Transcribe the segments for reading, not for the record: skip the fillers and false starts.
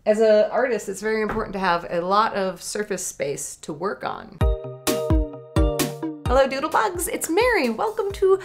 As an artist, it's very important to have a lot of surface space to work on. Hello Doodlebugs, it's Mary. Welcome to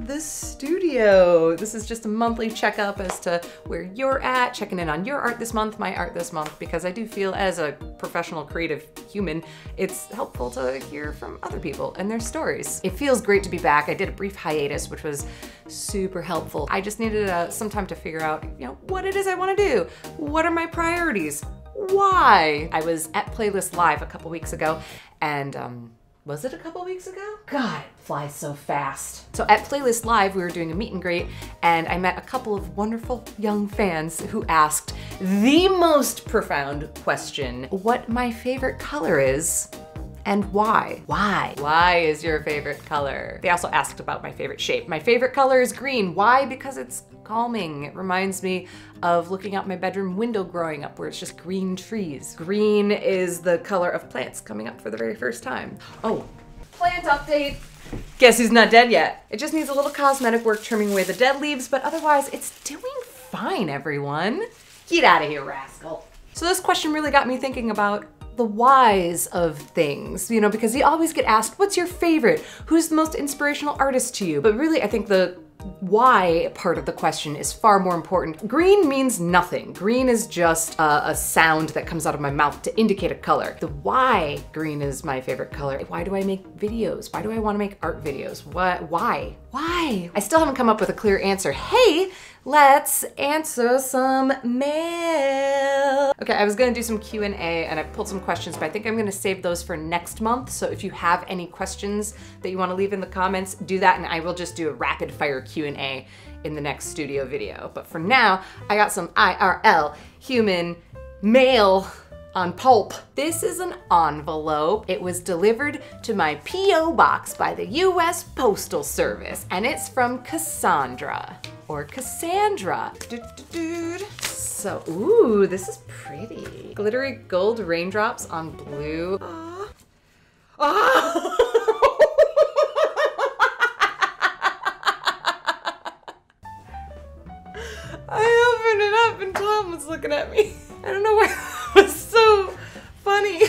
the studio. This is just a monthly checkup as to where you're at, checking in on your art this month, my art this month, because I do feel as a professional creative human, it's helpful to hear from other people and their stories. It feels great to be back. I did a brief hiatus, which was super helpful. I just needed some time to figure out, what it is I want to do. What are my priorities? Why? I was at Playlist Live a couple weeks ago and was it a couple weeks ago? God, it flies so fast. So at Playlist Live, we were doing a meet and greet, and I met a couple of wonderful young fans who asked the most profound question: what my favorite color is and why. Why? Why is your favorite color? They also asked about my favorite shape. My favorite color is green. Why? Because it's calming. It reminds me of looking out my bedroom window growing up where it's just green trees. Green is the color of plants coming up for the very first time. Oh, plant update. Guess who's not dead yet? It just needs a little cosmetic work trimming away the dead leaves, but otherwise it's doing fine, everyone. Get out of here, rascal. So this question really got me thinking about the whys of things, because you always get asked, what's your favorite? Who's the most inspirational artist to you? But really, I think the why part of the question is far more important. Green means nothing. Green is just a sound that comes out of my mouth to indicate a color. The why green is my favorite color. Why do I make videos? Why do I want to make art videos? Why? Why? I still haven't come up with a clear answer. Hey, let's answer some mail. Okay, I was gonna do some Q&A and I pulled some questions, but I think I'm gonna save those for next month. So if you have any questions that you wanna leave in the comments, do that and I will just do a rapid fire Q&A in the next studio video. But for now, I got some IRL human mail on pulp. This is an envelope. It was delivered to my P.O. box by the US Postal Service, and it's from Cassandra, or Cassandra. So, ooh, this is pretty. Glittery gold raindrops on blue. I opened it up and Tom was looking at me. I don't know why that was so funny.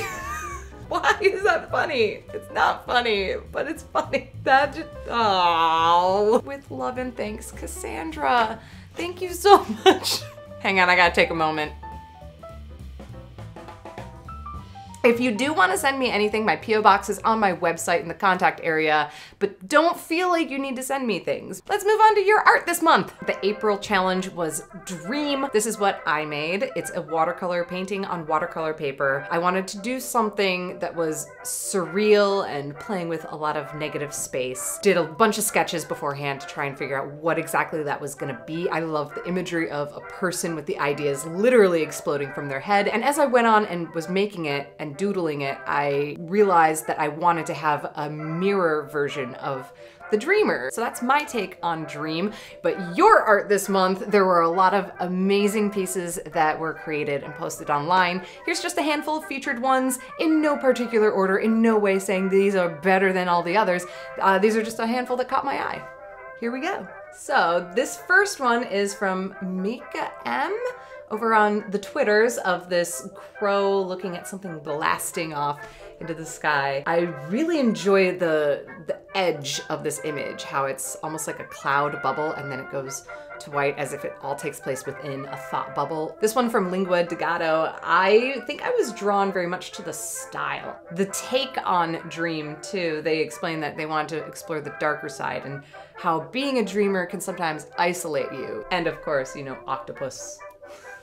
Why is that funny? It's not funny, but it's funny. That just, oh. With love and thanks, Cassandra. Thank you so much. Hang on, I gotta take a moment. If you do want to send me anything, my P.O. box is on my website in the contact area, but don't feel like you need to send me things. Let's move on to your art this month. The April challenge was Dream. This is what I made. It's a watercolor painting on watercolor paper. I wanted to do something that was surreal and playing with a lot of negative space. Did a bunch of sketches beforehand to try and figure out what exactly that was gonna be. I love the imagery of a person with the ideas literally exploding from their head. And as I went on and was making it and doodling it, I realized that I wanted to have a mirror version of the dreamer. So that's my take on Dream. But your art this month, there were a lot of amazing pieces that were created and posted online. Here's just a handful of featured ones in no particular order, in no way saying these are better than all the others. These are just a handful that caught my eye. Here we go. So this first one is from Mika M. over on the Twitters of this crow looking at something blasting off into the sky. I really enjoy the edge of this image, how it's almost like a cloud bubble and then it goes to white as if it all takes place within a thought bubble. This one from Lingua Degato, I think I was drawn very much to the style. The take on Dream too, they explain that they want to explore the darker side and how being a dreamer can sometimes isolate you. And of course, octopus.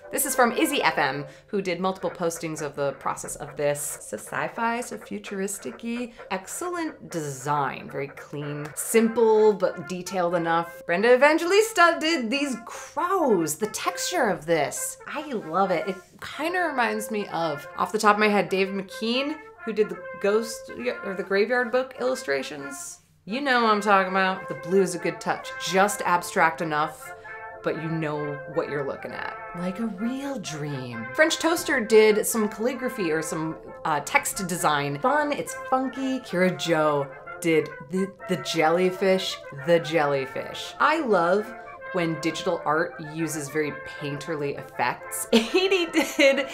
This is from Izzy FM, who did multiple postings of the process of this. So sci-fi, so futuristic-y. Excellent design, very clean. Simple, but detailed enough. Brenda Evangelista did these crows, the texture of this. I love it. It kind of reminds me of, off the top of my head, Dave McKean, who did the Ghost, or the Graveyard Book illustrations. You know what I'm talking about. The blue is a good touch, just abstract enough, but you know what you're looking at. Like a real dream. French Toaster did some calligraphy or some text design. Fun, it's funky. Kira Joe did the jellyfish, I love when digital art uses very painterly effects. He did.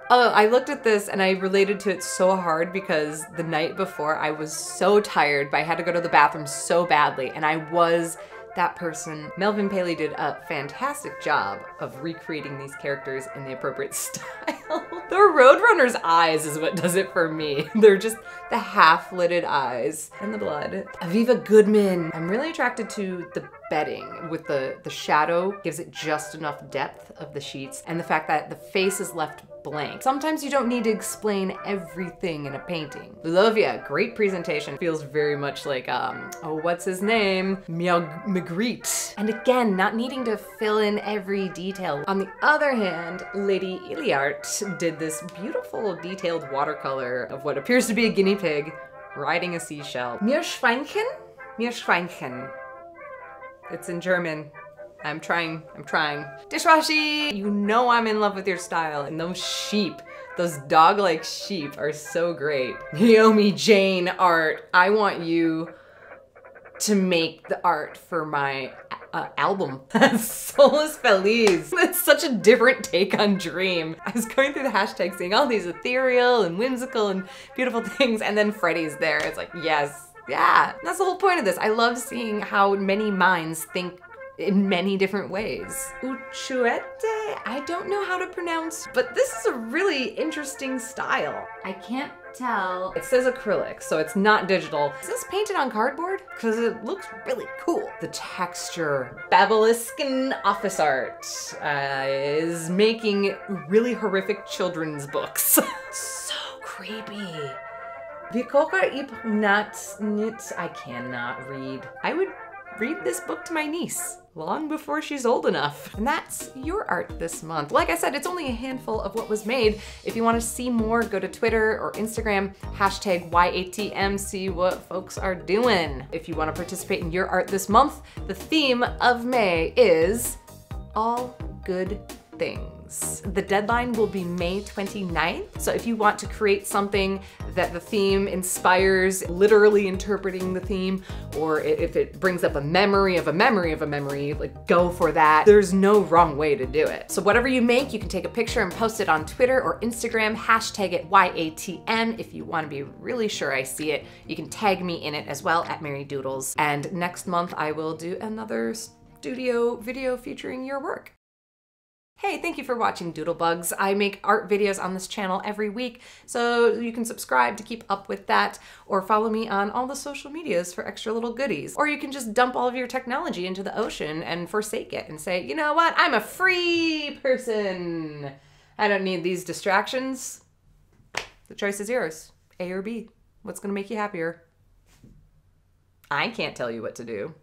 Oh, I looked at this and I related to it so hard because the night before I was so tired, but I had to go to the bathroom so badly, and I was that person. Melvin Paley did a fantastic job of recreating these characters in the appropriate style. The Roadrunner's eyes is what does it for me. They're just the half-lidded eyes and the blood. Aviva Goodman. I'm really attracted to the bedding with the shadow, gives it just enough depth of the sheets, and the fact that the face is left blank. Sometimes you don't need to explain everything in a painting. Lulovia, great presentation. Feels very much like, oh, what's his name? Magritte. And again, not needing to fill in every detail. On the other hand, Lady Iliart did this beautiful detailed watercolor of what appears to be a guinea pig riding a seashell. Meerschweinchen? Meerschweinchen. It's in German. I'm trying. Dishwashi! You know I'm in love with your style, and those sheep, those dog-like sheep are so great. Naomi Jane art. I want you to make the art for my album. Solus Feliz. That's such a different take on Dream. I was going through the hashtag seeing all these ethereal and whimsical and beautiful things, and then Freddie's there. It's like, yes, yeah. That's the whole point of this. I love seeing how many minds think in many different ways. Uchuete? I don't know how to pronounce, but this is a really interesting style. I can't tell. It says acrylic, so it's not digital. Is this painted on cardboard? Because it looks really cool. The texture. Babeliscan office art is making really horrific children's books. So creepy. I cannot read. I would read this book to my niece long before she's old enough. And that's your art this month. Like I said, it's only a handful of what was made. If you want to see more, go to Twitter or Instagram, hashtag YATM, see what folks are doing. If you want to participate in your art this month, the theme of May is all good things. The deadline will be May 29th. So if you want to create something that the theme inspires, literally interpreting the theme, or if it brings up a memory of a memory of a memory, like go for that. There's no wrong way to do it. So whatever you make, you can take a picture and post it on Twitter or Instagram, hashtag it YATM. If you want to be really sure I see it, you can tag me in it as well at Mary Doodles. And next month I will do another studio video featuring your work. Hey, thank you for watching Doodlebugs. I make art videos on this channel every week, so you can subscribe to keep up with that, or follow me on all the social medias for extra little goodies. Or you can just dump all of your technology into the ocean and forsake it and say, you know what, I'm a free person. I don't need these distractions. The choice is yours, A or B. What's gonna make you happier? I can't tell you what to do.